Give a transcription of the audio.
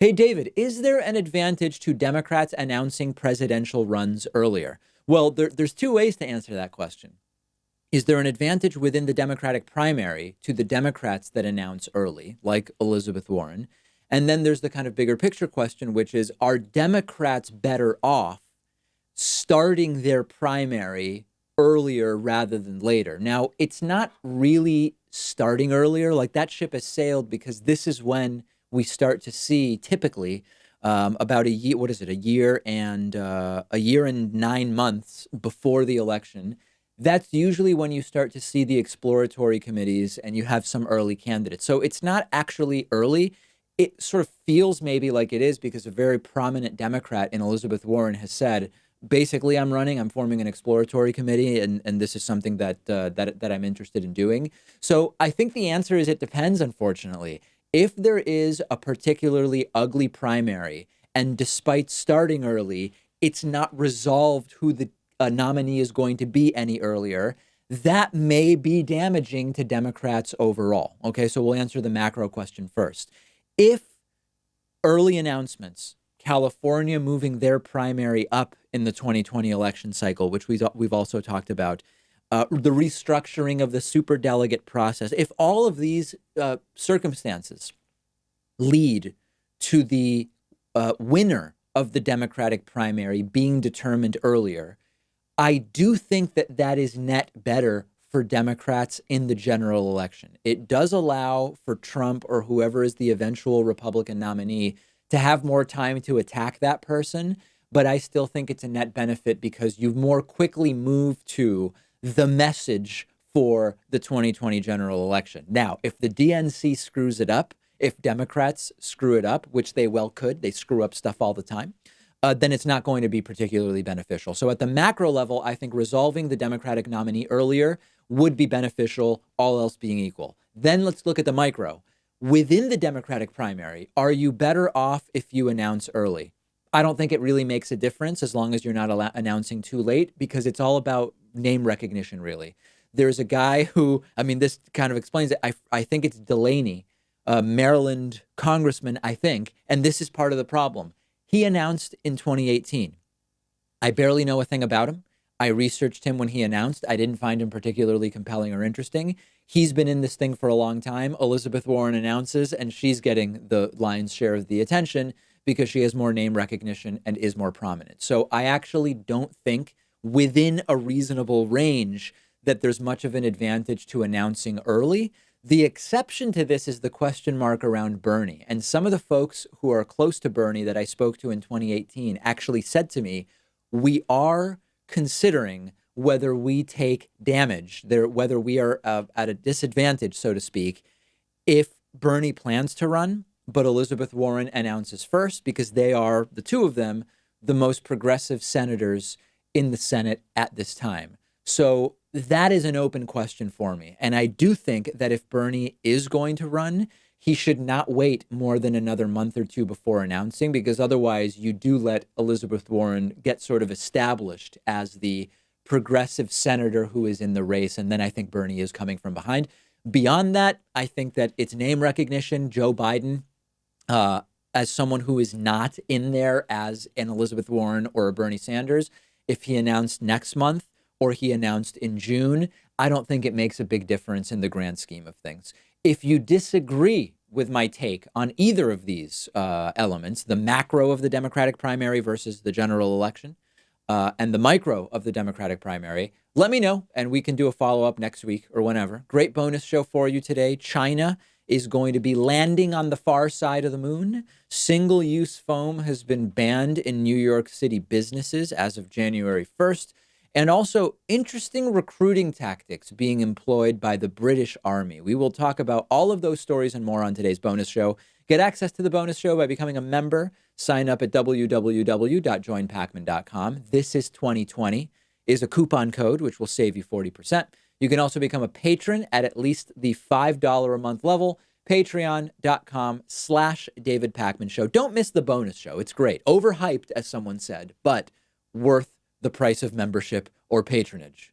Hey, David, is there an advantage to Democrats announcing presidential runs earlier? Well, there's two ways to answer that question. Is there an advantage within the Democratic primary to the Democrats that announce early, like Elizabeth Warren? And then there's the kind of bigger picture question, which is, are Democrats better off starting their primary earlier rather than later? Now, it's not really starting earlier. Like that ship has sailed because this is when we start to see typically about a year. What is it? A year and 9 months before the election. That's usually when you start to see the exploratory committees and you have some early candidates. So it's not actually early. It sort of feels maybe like it is because a very prominent Democrat in Elizabeth Warren has said, basically, I'm forming an exploratory committee, and this is something that I'm interested in doing. So I think the answer is it depends, unfortunately. If there is a particularly ugly primary, and despite starting early, it's not resolved who the nominee is going to be any earlier, that may be damaging to Democrats overall. Okay, so we'll answer the macro question first. If early announcements, California moving their primary up in the 2020 election cycle, which we've also talked about, the restructuring of the superdelegate process, if all of these circumstances lead to the winner of the Democratic primary being determined earlier, I do think that that is net better for Democrats in the general election. It does allow for Trump or whoever is the eventual Republican nominee to have more time to attack that person. But I still think it's a net benefit because you more quickly move to the message for the 2020 general election. Now, if the DNC screws it up, if Democrats screw it up, which they well could, they screw up stuff all the time, then it's not going to be particularly beneficial. So at the macro level, I think resolving the Democratic nominee earlier would be beneficial, all else being equal. Then let's look at the micro. Within the Democratic primary, are you better off if you announce early? I don't think it really makes a difference as long as you're not announcing too late, because it's all about name recognition, really. There's a guy who, I mean, this kind of explains it. I think it's Delaney, a Maryland congressman, I think, and this is part of the problem. He announced in 2018. I barely know a thing about him. I researched him when he announced. I didn't find him particularly compelling or interesting. He's been in this thing for a long time. Elizabeth Warren announces, and she's getting the lion's share of the attention because she has more name recognition and is more prominent. So I actually don't think within a reasonable range that there's much of an advantage to announcing early. The exception to this is the question mark around Bernie. And some of the folks who are close to Bernie that I spoke to in 2018 actually said to me, we are considering whether we take damage there, whether we are at a disadvantage, so to speak, if Bernie plans to run, but Elizabeth Warren announces first, because they are, the two of them, the most progressive senators in the Senate at this time. So that is an open question for me. And I do think that if Bernie is going to run, he should not wait more than another month or two before announcing, because otherwise you do let Elizabeth Warren get sort of established as the progressive senator who is in the race. And then I think Bernie is coming from behind. Beyond that, I think that it's name recognition. Joe Biden, as someone who is not in there as an Elizabeth Warren or a Bernie Sanders, if he announced next month or he announced in June, I don't think it makes a big difference in the grand scheme of things. If you disagree with my take on either of these elements, the macro of the Democratic primary versus the general election, and the micro of the Democratic primary, let me know, and we can do a follow-up next week or whenever. Great bonus show for you today. China is going to be landing on the far side of the moon. Single-use foam has been banned in New York City businesses as of January 1st. And also interesting recruiting tactics being employed by the British Army. We will talk about all of those stories and more on today's bonus show. Get access to the bonus show by becoming a member. Sign up at www.joinpakman.com. This is 2020 is a coupon code, which will save you 40%. You can also become a patron at least the $5 a month level. Patreon.com/David Pakman Show. Don't miss the bonus show. It's great. Overhyped, as someone said, but worth the price of membership or patronage.